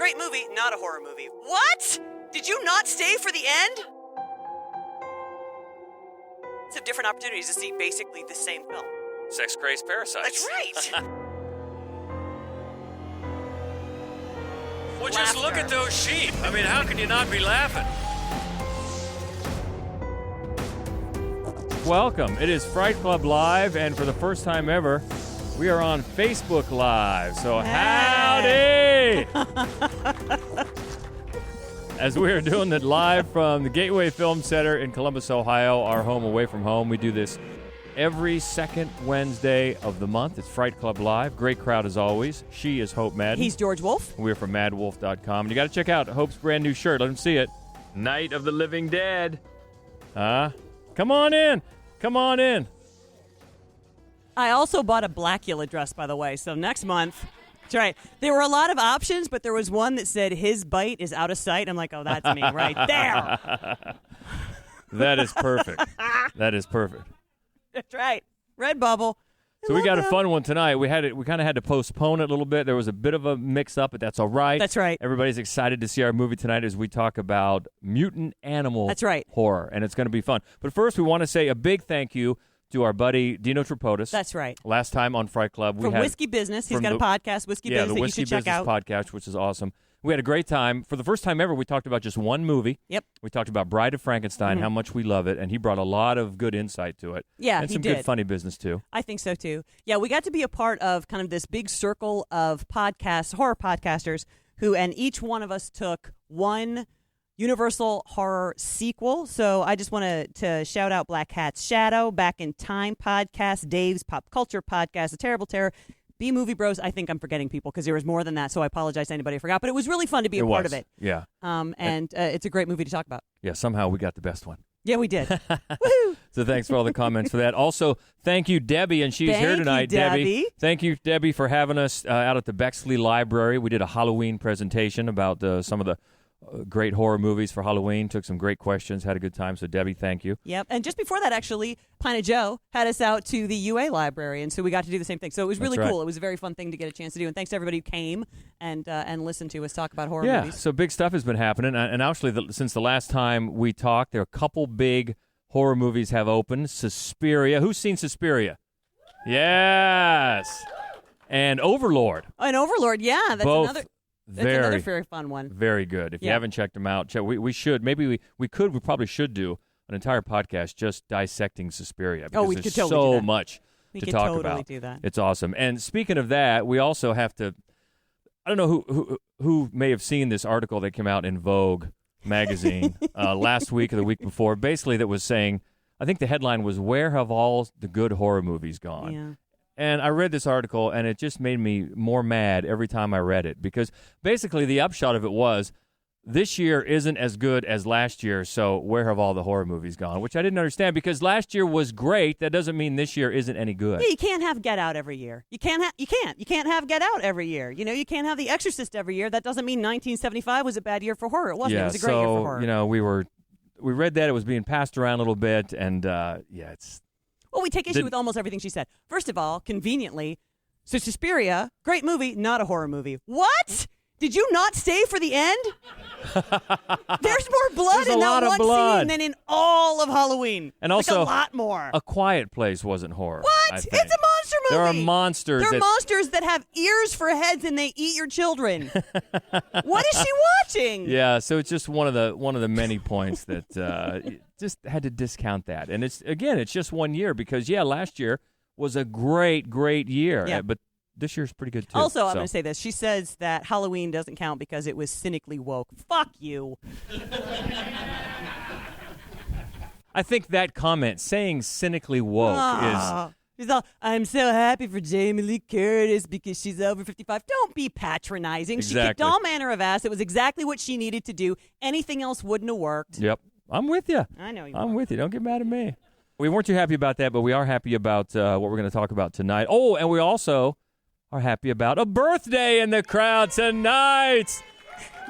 Great movie, not a horror movie. What? Did you not stay for the end? It's have different opportunities to see basically the same film. Sex crazed parasites. That's right. Well, just look at those sheep. I mean, how can you not be laughing? Welcome. It is Fright Club Live, and for the first time ever, we are on Facebook Live. So howdy! As we are doing it live from the Gateway Film Center in Columbus, Ohio, our home away from home. We do this every second Wednesday of the month. It's Fright Club Live. Great crowd as always. She is Hope Madden. He's George Wolf. We're from madwolf.com. And you got to check out Hope's brand new shirt. Let him see it. Night of the Living Dead. Come on in. Come on in. I also bought a Blackula dress, by the way, so next month. That's right. There were a lot of options, but there was one that said, his bite is out of sight. I'm like, oh, that's me right there. That is perfect. That is perfect. That's right. Redbubble. So we got a fun one tonight. We kind of had to postpone it a little bit. There was a bit of a mix-up, but that's all right. That's right. Everybody's excited to see our movie tonight as we talk about mutant animal horror, and it's going to be fun. But first, we want to say a big thank you to our buddy Dino Tripodis. That's right. Last time on Fright Club, from Whiskey Business. He's got a podcast, Whiskey Business, that you should check out. The Whiskey Business podcast, which is awesome. We had a great time. For the first time ever, we talked about just one movie. Yep. We talked about Bride of Frankenstein, how much we love it, and he brought a lot of good insight to it. Yeah, and some good funny business, too. I think so, too. Yeah, we got to be a part of kind of this big circle of podcasts, horror podcasters, and each one of us took one Universal horror sequel. So I just want to shout out Black Hat's Shadow, Back in Time podcast, Dave's Pop Culture podcast, The Terrible Terror, B-Movie Bros. I think I'm forgetting people because there was more than that, so I apologize to anybody who forgot. But it was really fun to be a part of it. Yeah. And it's a great movie to talk about. Yeah, somehow we got the best one. Yeah, we did. Woohoo! So thanks for all the comments for that. Also, thank you, Debbie, and she's here tonight. Debbie. Thank you, Debbie, for having us out at the Bexley Library. We did a Halloween presentation about some of the great horror movies for Halloween. Took some great questions, had a good time. So, Debbie, thank you. Yep. And just before that, actually, Pine of Joe had us out to the UA library, and so we got to do the same thing. So it was really cool. It was a very fun thing to get a chance to do. And thanks to everybody who came and listened to us talk about horror movies. So big stuff has been happening. And actually, since the last time we talked, there are a couple big horror movies have opened. Suspiria. Who's seen Suspiria? Yes. And Overlord. And Overlord, yeah. That's another. That's another very fun one. Very good. If you haven't checked them out, we should. Maybe we probably should do an entire podcast just dissecting Suspiria. Because we could there's totally so do that. much we to could talk totally about. Do that. It's awesome. And speaking of that, we also have to. I don't know who may have seen this article that came out in Vogue magazine last week or the week before. Basically, that was saying, I think the headline was, "Where have all the good horror movies gone?" Yeah. And I read this article, and it just made me more mad every time I read it. Because basically the upshot of it was, this year isn't as good as last year, so where have all the horror movies gone? Which I didn't understand, because last year was great. That doesn't mean this year isn't any good. Yeah, you can't have Get Out every year. You can't have Get Out every year. You know, you can't have The Exorcist every year. That doesn't mean 1975 was a bad year for horror. It wasn't. It was a great year for horror. You know, we read that. It was being passed around a little bit, and it's... Well, we take issue with almost everything she said. First of all, conveniently, so Suspiria, great movie, not a horror movie. What? Did you not stay for the end? There's more blood in that one scene than in all of Halloween. And also, a lot more. A Quiet Place wasn't horror. What? It's a monster movie. There are monsters. There are monsters that have ears for heads and they eat your children. What is she watching? Yeah, so it's just one of the many points that just had to discount that. And it's just 1 year because last year was a great year. Yeah. But this year's pretty good, too. Also, I'm going to say this. She says that Halloween doesn't count because it was cynically woke. Fuck you. I think that comment, saying cynically woke, is... She's all, I'm so happy for Jamie Lee Curtis because she's over 55. Don't be patronizing. Exactly. She kicked all manner of ass. It was exactly what she needed to do. Anything else wouldn't have worked. Yep. I'm with you. I know you I'm with you. Don't get mad at me. We weren't too happy about that, but we are happy about what we're going to talk about tonight. Oh, and we also... are happy about a birthday in the crowd tonight.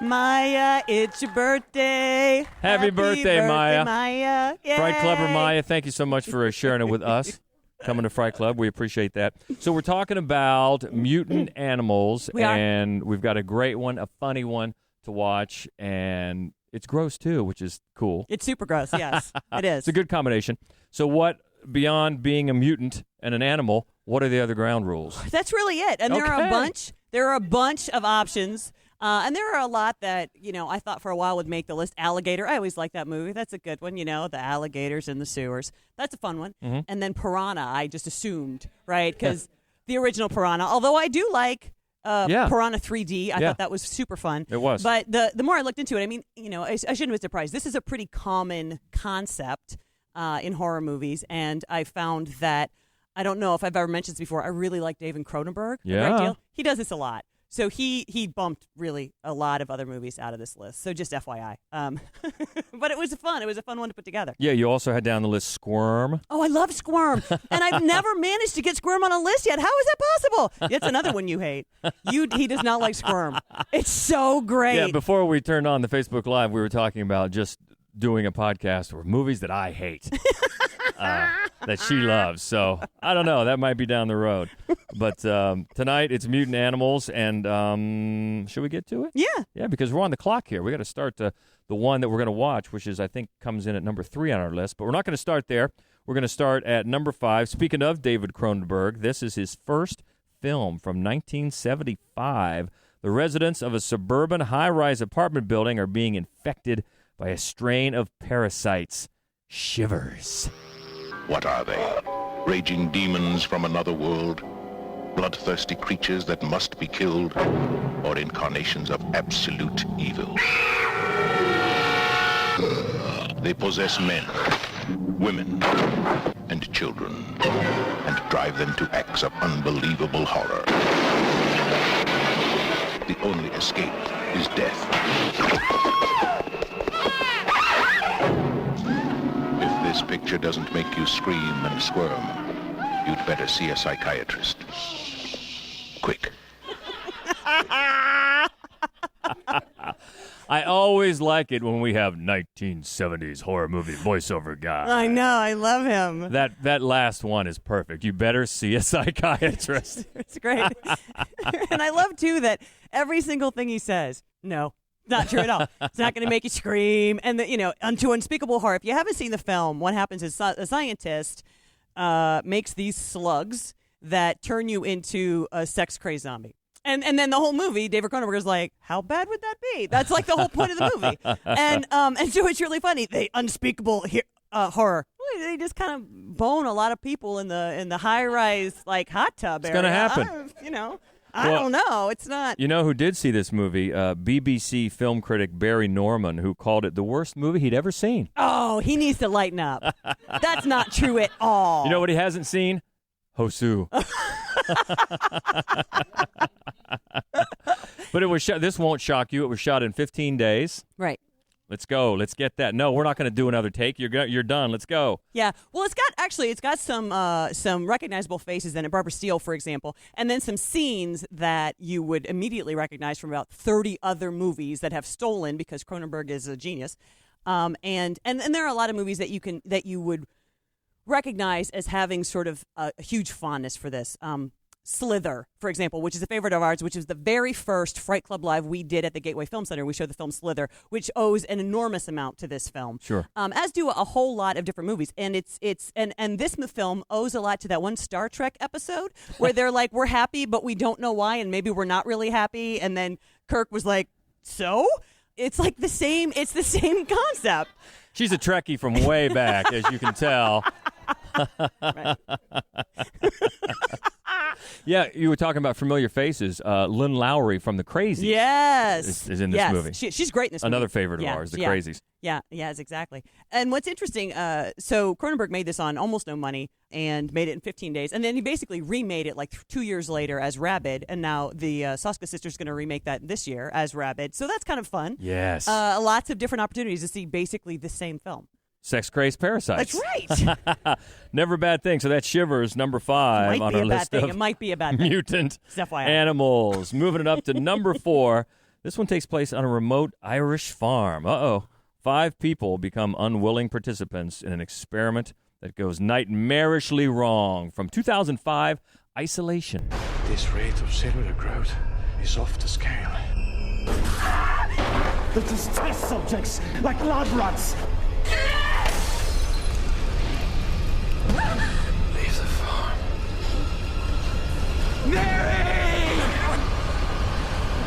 Maya, it's your birthday. Happy birthday, Maya. Maya. Yay. Fright Clubber Maya, thank you so much for sharing it with us. coming to Fright Club. We appreciate that. So we're talking about mutant animals, and we've got a great one, a funny one to watch, and it's gross too, which is cool. It's super gross, yes. It is. It's a good combination. So what, beyond being a mutant and an animal, what are the other ground rules? That's really it. And there are a bunch. There are a bunch of options. And there are a lot that, I thought for a while would make the list. Alligator. I always like that movie. That's a good one, the alligators in the sewers. That's a fun one. Mm-hmm. And then Piranha, I just assumed, right? Because the original Piranha, although I do like Piranha 3D. I thought that was super fun. It was. But the more I looked into it, I shouldn't be surprised. This is a pretty common concept in horror movies. And I found that, I don't know if I've ever mentioned this before, I really like David Cronenberg a great deal. He does this a lot. So he bumped really a lot of other movies out of this list. So just FYI. But it was fun. It was a fun one to put together. Yeah, you also had down the list Squirm. Oh, I love Squirm. And I've never managed to get Squirm on a list yet. How is that possible? That's another one you hate. He does not like Squirm. It's so great. Yeah, before we turned on the Facebook Live, we were talking about just doing a podcast or movies that I hate. That she loves. So, I don't know. That might be down the road. But tonight, it's mutant animals. And should we get to it? Yeah. Yeah, because we're on the clock here. We got to start the one that we're going to watch, which is, I think, comes in at number 3 on our list. But we're not going to start there. We're going to start at number 5. Speaking of David Cronenberg, this is his first film from 1975. The residents of a suburban high-rise apartment building are being infected by a strain of parasites. Shivers. What are they? Raging demons from another world? Bloodthirsty creatures that must be killed? Or incarnations of absolute evil? They possess men, women, and children, and drive them to acts of unbelievable horror. The only escape is death. If this picture doesn't make you scream and squirm, you'd better see a psychiatrist. Quick. I always like it when we have 1970s horror movie voiceover guy. I know. I love him. That last one is perfect. You better see a psychiatrist. It's great. And I love, too, that every single thing he says, no. Not true at all. It's not going to make you scream. And, unto unspeakable horror. If you haven't seen the film, what happens is a scientist makes these slugs that turn you into a sex-crazed zombie. And then the whole movie, David Cronenberg is like, how bad would that be? That's like the whole point of the movie. And so it's really funny. The unspeakable horror. They just kind of bone a lot of people in the high-rise hot tub area. It's going to happen. I don't know. It's not. You know who did see this movie? BBC film critic Barry Norman, who called it the worst movie he'd ever seen. Oh, he needs to lighten up. That's not true at all. You know what he hasn't seen? Hosu. But it was this won't shock you. It was shot in 15 days. Right. Let's go. Let's get that. No, we're not going to do another take. You're done. Let's go. Yeah. Well, it's got some recognizable faces in it. Barbara Steele, for example, and then some scenes that you would immediately recognize from about 30 other movies that have stolen, because Cronenberg is a genius. And there are a lot of movies that you would recognize as having sort of a huge fondness for this. Slither, for example, which is a favorite of ours, which is the very first Fright Club Live we did at the Gateway Film Center. We showed the film Slither, which owes an enormous amount to this film. Sure. As do a whole lot of different movies. And and this film owes a lot to that one Star Trek episode where they're like, we're happy, but we don't know why, and maybe we're not really happy. And then Kirk was like, so? It's like it's the same concept. She's a Trekkie from way back, as you can tell. Right. Yeah, you were talking about familiar faces. Lynn Lowry from The Crazies. Yes. Is in this movie. She's great in this movie. Another favorite of ours, The Crazies. Yeah, yes, exactly. And what's interesting, so Cronenberg made this on almost no money and made it in 15 days. And then he basically remade it 2 years later as Rabid. And now the Soska sisters going to remake that this year as Rabid. So that's kind of fun. Yes. Lots of different opportunities to see basically the same film. Sex-crazed parasites. That's right. Never a bad thing. So that's Shivers, number 5 on our list of It might be a bad thing. mutant animals. Moving it up to number 4. This one takes place on a remote Irish farm. 5 people become unwilling participants in an experiment that goes nightmarishly wrong. From 2005, Isolation. This rate of cellular growth is off the scale. This is test subjects, like lab rats. Leave the farm. Mary!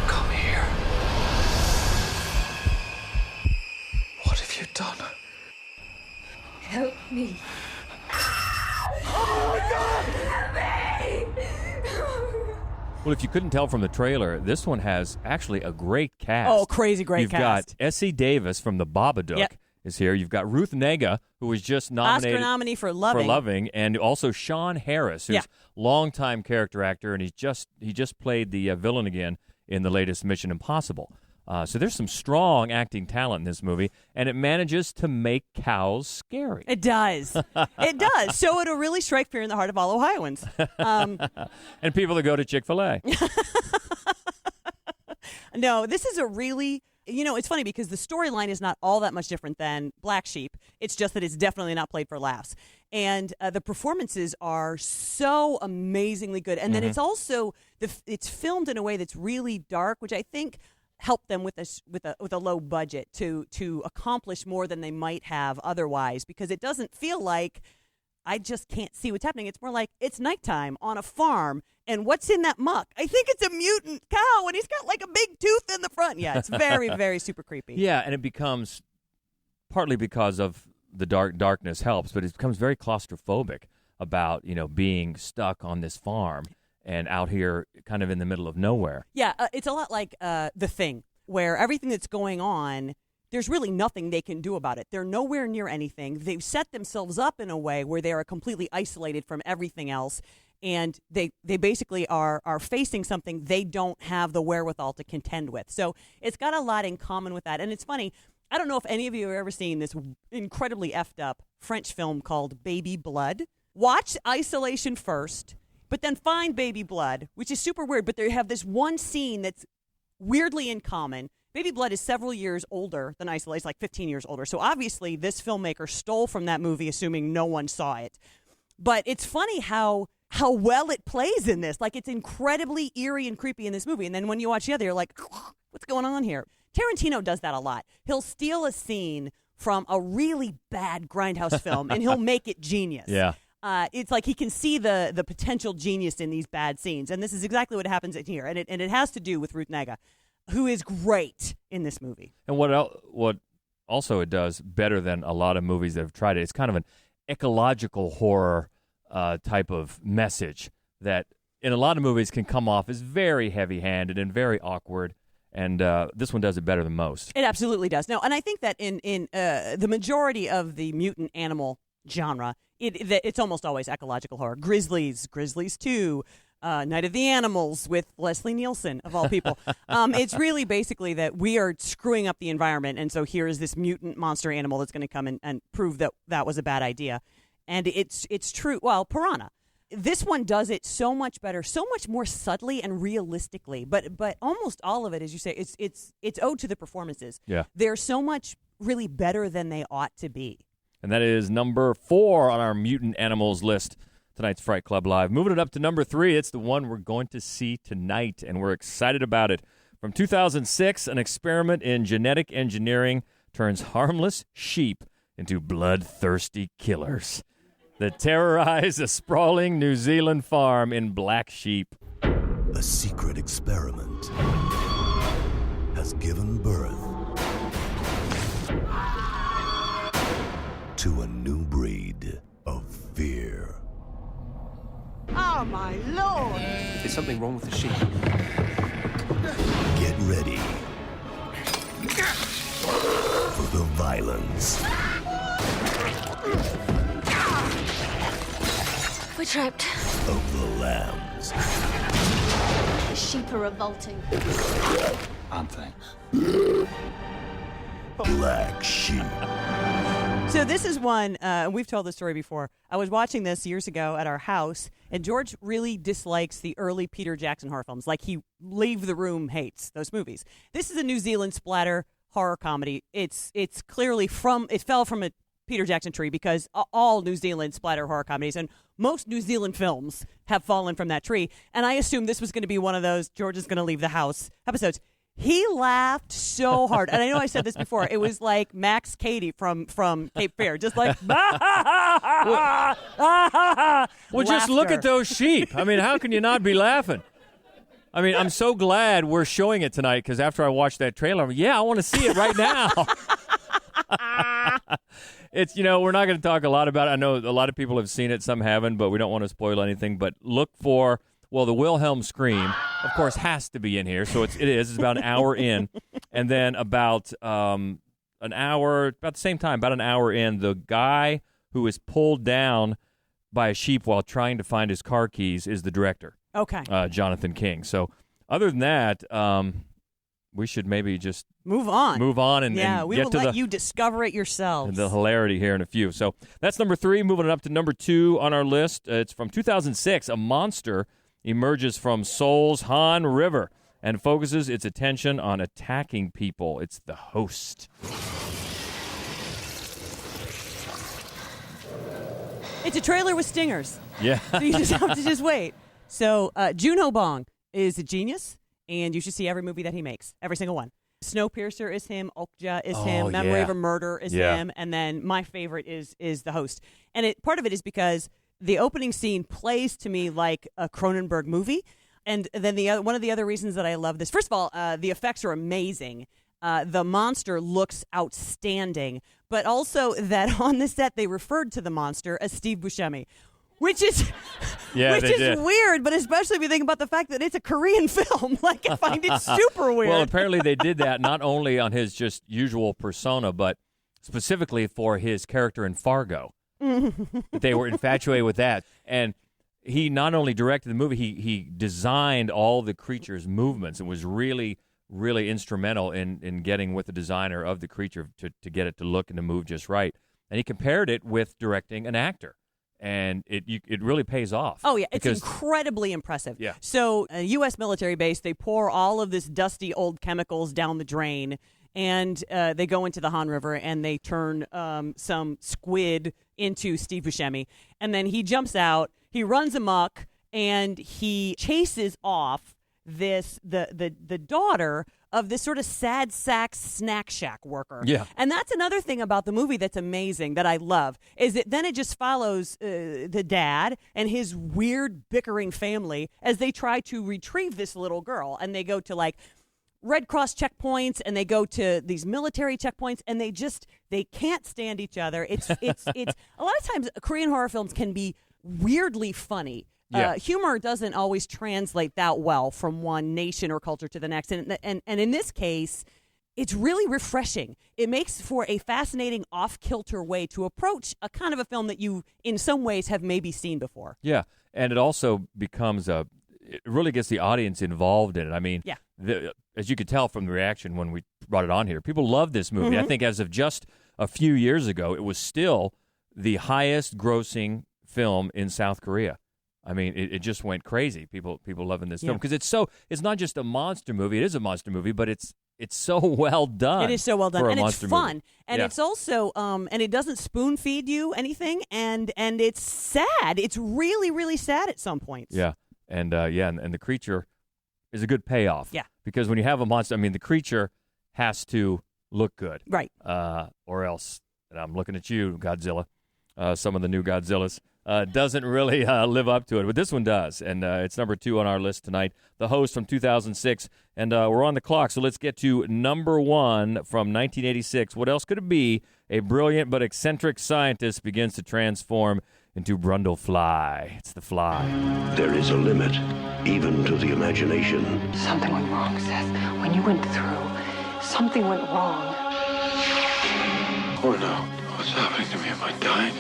Come here. What have you done? Help me. Oh my God! Help me! Well, if you couldn't tell from the trailer, this one has actually a great cast. Oh, crazy great cast. You've got Essie Davis from The Babadook. Yep. Is here. You've got Ruth Negga, who was just nominated Oscar nominee for Loving. and also Sean Harris, who's longtime character actor, and he just played the villain again in the latest Mission Impossible. So there's some strong acting talent in this movie, and it manages to make cows scary. It does. It does. So it'll really strike fear in the heart of all Ohioans. And people that go to Chick-fil-A. No, this is a really... it's funny because the storyline is not all that much different than Black Sheep. It's just that it's definitely not played for laughs. And the performances are so amazingly good. And then it's also, it's filmed in a way that's really dark, which I think helped them with a low budget to accomplish more than they might have otherwise, because it doesn't feel like I just can't see what's happening. It's more like it's nighttime on a farm, and what's in that muck? I think it's a mutant cow, and he's got like a big tooth in the front. Yeah, it's very, very super creepy. Yeah, and it becomes, partly because of the darkness helps, but it becomes very claustrophobic about, being stuck on this farm and out here kind of in the middle of nowhere. Yeah, it's a lot like The Thing, where everything that's going on, there's really nothing they can do about it. They're nowhere near anything. They've set themselves up in a way where they are completely isolated from everything else, and they basically are facing something they don't have the wherewithal to contend with. So it's got a lot in common with that. And it's funny, I don't know if any of you have ever seen this incredibly effed up French film called Baby Blood. Watch Isolation first, but then find Baby Blood, which is super weird, but they have this one scene that's weirdly in common. Baby Blood is several years older than Isolation, like 15 years older. So obviously this filmmaker stole from that movie, assuming no one saw it. But it's funny how well it plays in this. Like, it's incredibly eerie and creepy in this movie. And then when you watch the other, you're like, what's going on here? Tarantino does that a lot. He'll steal a scene from a really bad grindhouse film, and he'll make it genius. Yeah. It's like he can see the potential genius in these bad scenes. And this is exactly what happens in here. And it has to do with Ruth Negga, who is great in this movie. And what also it does better than a lot of movies that have tried it, it's kind of an ecological horror type of message that in a lot of movies can come off as very heavy-handed and very awkward. And this one does it better than most. It absolutely does. No, and I think that in the majority of the mutant animal genre, it's almost always ecological horror. Grizzlies 2, Night of the Animals with Leslie Nielsen, of all people. It's really basically that we are screwing up the environment, and so here is this mutant monster animal that's going to come and prove that was a bad idea. And it's true. Well, Piranha. This one does it so much better, so much more subtly and realistically. But almost all of it, as you say, it's owed to the performances. Yeah. They're so much really better than they ought to be. And that is number 4 on our mutant animals list. Tonight's Fright Club Live. Moving it up to number 3, it's the one we're going to see tonight, and we're excited about it. From 2006, an experiment in genetic engineering turns harmless sheep into bloodthirsty killers that terrorize a sprawling New Zealand farm in Black Sheep. A secret experiment has given birth to a new breed of fear. Oh, my Lord! Is something wrong with the sheep? Get ready for the violence. We're trapped. Of the lambs. The sheep are revolting. Aren't they? Black Sheep. So this is one, we've told this story before. I was watching this years ago at our house, and George really dislikes the early Peter Jackson horror films. Like, he leave the room hates those movies. This is a New Zealand splatter horror comedy. It's clearly it fell from a Peter Jackson tree because all New Zealand splatter horror comedies and most New Zealand films have fallen from that tree. And I assumed this was going to be one of those George is going to leave the house episodes. He laughed so hard. And I know I said this before. It was like Max Cady from Cape Fear. Just like, Well, just look laughter. at those sheep. I mean, how can you not be laughing? I mean, I'm so glad we're showing it tonight because after I watched that trailer, I want to see it right now. It's, we're not going to talk a lot about it. I know a lot of people have seen it, some haven't, but we don't want to spoil anything. But look for, the Wilhelm scream, of course, has to be in here. So it is. It's about an hour in. And then about an hour, about the same time, about an hour in, the guy who is pulled down by a sheep while trying to find his car keys is the director. Okay. Jonathan King. So other than that, we should maybe just move on and we get will to let you discover it yourselves. The hilarity here in a few. So that's number 3. Moving it up to number 2 on our list. It's from 2006. A monster emerges from Seoul's Han River and focuses its attention on attacking people. It's The Host. It's a trailer with stingers. Yeah. So you just have to just wait. So Juno Bong is a genius, and you should see every movie that he makes, every single one. Snowpiercer is him, Okja is him, Memory of a Murder is him, and then my favorite is The Host. And part of it is because the opening scene plays to me like a Cronenberg movie, and then one of the other reasons that I love this, first of all, the effects are amazing. The monster looks outstanding, but also that on the set they referred to the monster as Steve Buscemi, which is weird, but especially if you think about the fact that it's a Korean film. Like, I find it super weird. Well, apparently they did that not only on his just usual persona, but specifically for his character in Fargo. They were infatuated with that. And he not only directed the movie, he designed all the creature's movements and was really, really instrumental in getting with the designer of the creature to get it to look and to move just right. And he compared it with directing an actor. And it really pays off. Oh, yeah. It's incredibly impressive. Yeah. So a U.S. military base, they pour all of this dusty old chemicals down the drain, and they go into the Han River, and they turn some squid into Steve Buscemi. And then he jumps out, he runs amok, and he chases off the daughter of this sort of sad sack snack shack worker. Yeah. And that's another thing about the movie that's amazing that I love, is that then it just follows the dad and his weird bickering family as they try to retrieve this little girl. And they go to like Red Cross checkpoints and they go to these military checkpoints, and they can't stand each other. It's a lot of times Korean horror films can be weirdly funny. Yeah. Humor doesn't always translate that well from one nation or culture to the next. And in this case, it's really refreshing. It makes for a fascinating off-kilter way to approach a kind of a film that you, in some ways, have maybe seen before. Yeah, and it also becomes it really gets the audience involved in it. I mean, as you could tell from the reaction when we brought it on here, people love this movie. I think as of just a few years ago, it was still the highest grossing film in South Korea. I mean, it just went crazy. People loving this film because it's not just a monster movie. It is a monster movie, but it's so well done. It is so well done, and it's fun, movie. and it's also and it doesn't spoon feed you anything, and it's sad. It's really, really sad at some points. Yeah, and the creature is a good payoff. Yeah, because when you have a monster, I mean, the creature has to look good, right? Or else, and I'm looking at you, Godzilla. Some of the new Godzillas. Doesn't really live up to it, but this one does, and it's number 2 on our list tonight. The Host from 2006, and we're on the clock, so let's get to number 1 from 1986. What else could it be? A brilliant but eccentric scientist begins to transform into Brundlefly. It's the Fly. There is a limit, even to the imagination. Something went wrong, Seth. When you went through, something went wrong. Oh no, what's happening to me? Am I dying?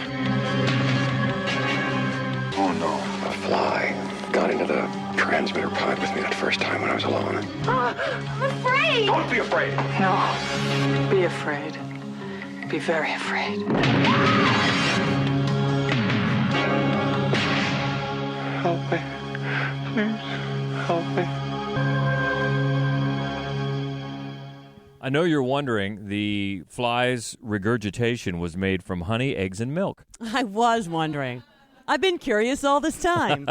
Oh no. A fly got into the transmitter pod with me that first time when I was alone. I'm afraid! Don't be afraid! No. Be afraid. Be very afraid. Help me. Please, help me. I know you're wondering, the fly's regurgitation was made from honey, eggs, and milk. I was wondering. I've been curious all this time.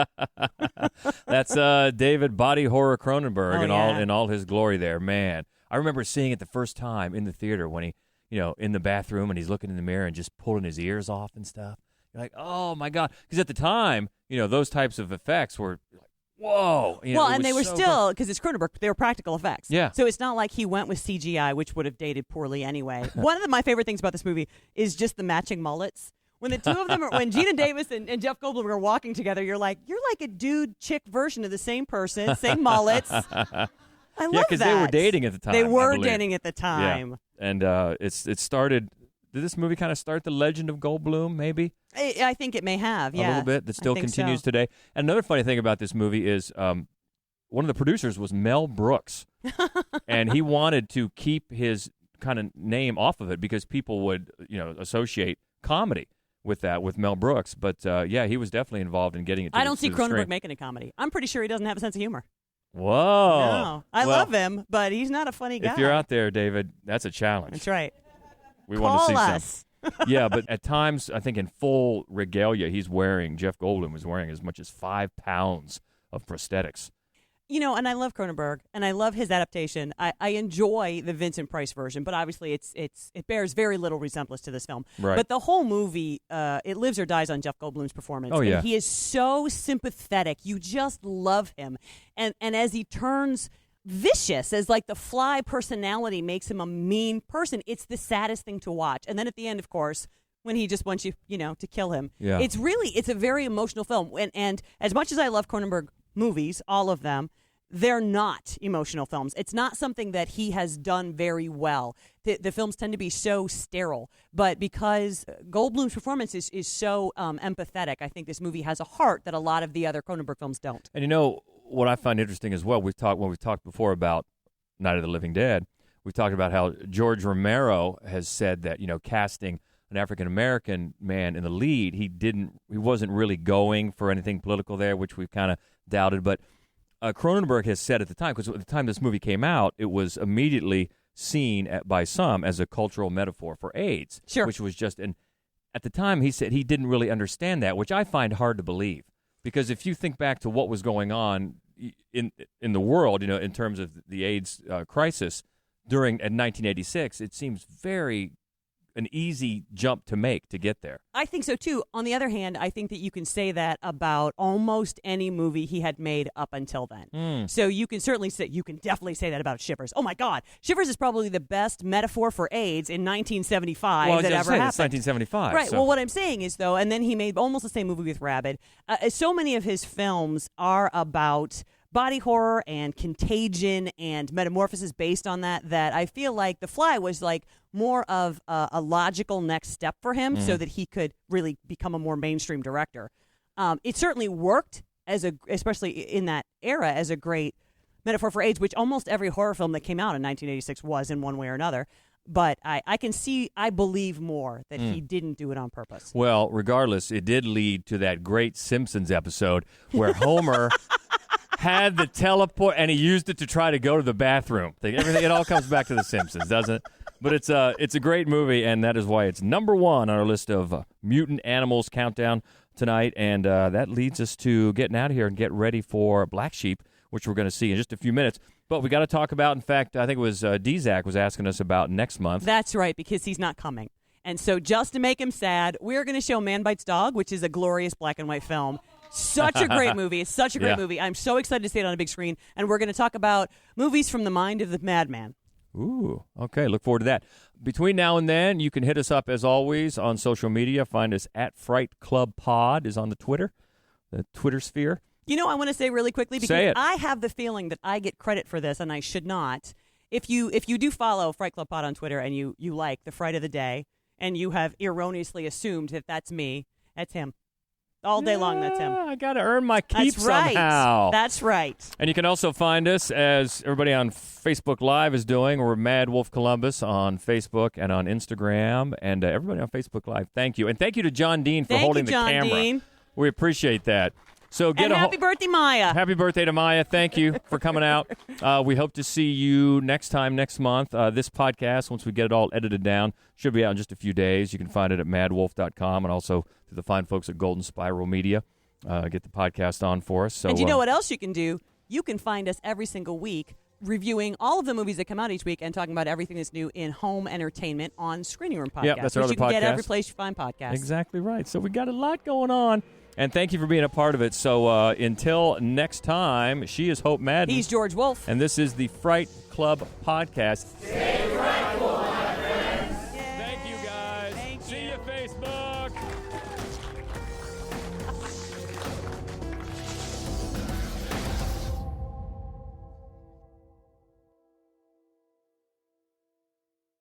That's David Body Horror Cronenberg Oh, in all his glory there. Man, I remember seeing it the first time in the theater when he, in the bathroom and he's looking in the mirror and just pulling his ears off and stuff. You're like, oh, my God. Because at the time, those types of effects were like, whoa. And they were still, because it's Cronenberg, they were practical effects. Yeah. So it's not like he went with CGI, which would have dated poorly anyway. One of my favorite things about this movie is just the matching mullets. When the two of them when Gina Davis and Jeff Goldblum are walking together, you're like a dude-chick version of the same person, same mullets. I love that. Yeah, because they were dating at the time. They were dating at the time. Yeah. And it started. Did this movie kind of start the legend of Goldblum, maybe? I think it may have, yeah. A little bit. That still continues so. today. And another funny thing about this movie is one of the producers was Mel Brooks. And he wanted to keep his kind of name off of it because people would, associate comedy with Mel Brooks. But, he was definitely involved in getting it to I don't see the Cronenberg screen. making a comedy. I'm pretty sure he doesn't have a sense of humor. Whoa. No. I love him, but he's not a funny guy. If you're out there, David, that's a challenge. That's right. We want to see us. some. Yeah, but at times, I think in full regalia, Jeff Goldblum was wearing as much as 5 pounds of prosthetics. And I love Cronenberg, and I love his adaptation. I enjoy the Vincent Price version, but obviously it bears very little resemblance to this film. Right. But the whole movie, it lives or dies on Jeff Goldblum's performance. Oh, yeah. And he is so sympathetic. You just love him. And as he turns vicious, as like the fly personality makes him a mean person, it's the saddest thing to watch. And then at the end, of course, when he just wants you, to kill him. Yeah. It's a very emotional film. And as much as I love Cronenberg movies, all of them, they're not emotional films. It's not something that he has done very well. The films tend to be so sterile. But because Goldblum's performance is so empathetic, I think this movie has a heart that a lot of the other Cronenberg films don't. And what I find interesting as well, we've talked before about Night of the Living Dead, we've talked about how George Romero has said that, casting an African-American man in the lead, he wasn't really going for anything political there, which we've kind of doubted. But Cronenberg has said at the time, because at the time this movie came out, it was immediately seen by some as a cultural metaphor for AIDS. Sure. Which was just, and at the time he said he didn't really understand that, which I find hard to believe. Because if you think back to what was going on in the world, in terms of the AIDS crisis in 1986, it seems an easy jump to make to get there. I think so, too. On the other hand, I think that you can say that about almost any movie he had made up until then. So you can definitely say that about Shivers. Oh, my God. Shivers is probably the best metaphor for AIDS in 1975 that ever happened. It's 1975. Right. So. Well, what I'm saying is, though, and then he made almost the same movie with Rabid. So many of his films are about body horror and contagion and metamorphosis based on that I feel like The Fly was like more of a logical next step for him so that he could really become a more mainstream director. It certainly worked especially in that era as a great metaphor for AIDS, which almost every horror film that came out in 1986 was in one way or another. But I believe more that he didn't do it on purpose. Well, regardless, it did lead to that great Simpsons episode where Homer had the teleport, and he used it to try to go to the bathroom. It all comes back to The Simpsons, doesn't it? But it's a great movie, and that is why it's number 1 on our list of mutant animals countdown tonight. And that leads us to getting out of here and get ready for Black Sheep, which we're going to see in just a few minutes. But we got to talk about, in fact, I think it was Dzak was asking us about next month. That's right, because he's not coming. And so just to make him sad, we're going to show Man Bites Dog, which is a glorious black and white film. Such a great movie. It's such a great movie. I'm so excited to see it on a big screen. And we're going to talk about movies from the mind of the madman. Ooh, okay. Look forward to that. Between now and then, you can hit us up, as always, on social media. Find us at Fright Club Pod is on the Twitter sphere. I want to say really quickly, because Say it. I have the feeling that I get credit for this, and I should not. If you do follow Fright Club Pod on Twitter and you like the Fright of the Day, and you have erroneously assumed that that's me, that's him. All day long, that's him. I got to earn my keep That's right. somehow. That's right. And you can also find us, as everybody on Facebook Live is doing. We're Mad Wolf Columbus on Facebook and on Instagram. And everybody on Facebook Live, thank you. And thank you to John Dean for holding the camera. Dean. We appreciate that. So and happy birthday, Maya. Happy birthday to Maya. Thank you for coming out. We hope to see you next month. This podcast, once we get it all edited down, should be out in just a few days. You can find it at madwolf.com and also through the fine folks at Golden Spiral Media. Get the podcast on for us. So, and you know what else you can do? You can find us every single week reviewing all of the movies that come out each week and talking about everything that's new in home entertainment on Screening Room Podcast. Yeah, that's our other you can podcast. Get every place you find podcasts. Exactly right. So we got a lot going on. And thank you for being a part of it. So until next time, she is Hope Madden. He's George Wolf. And this is the Fright Club Podcast.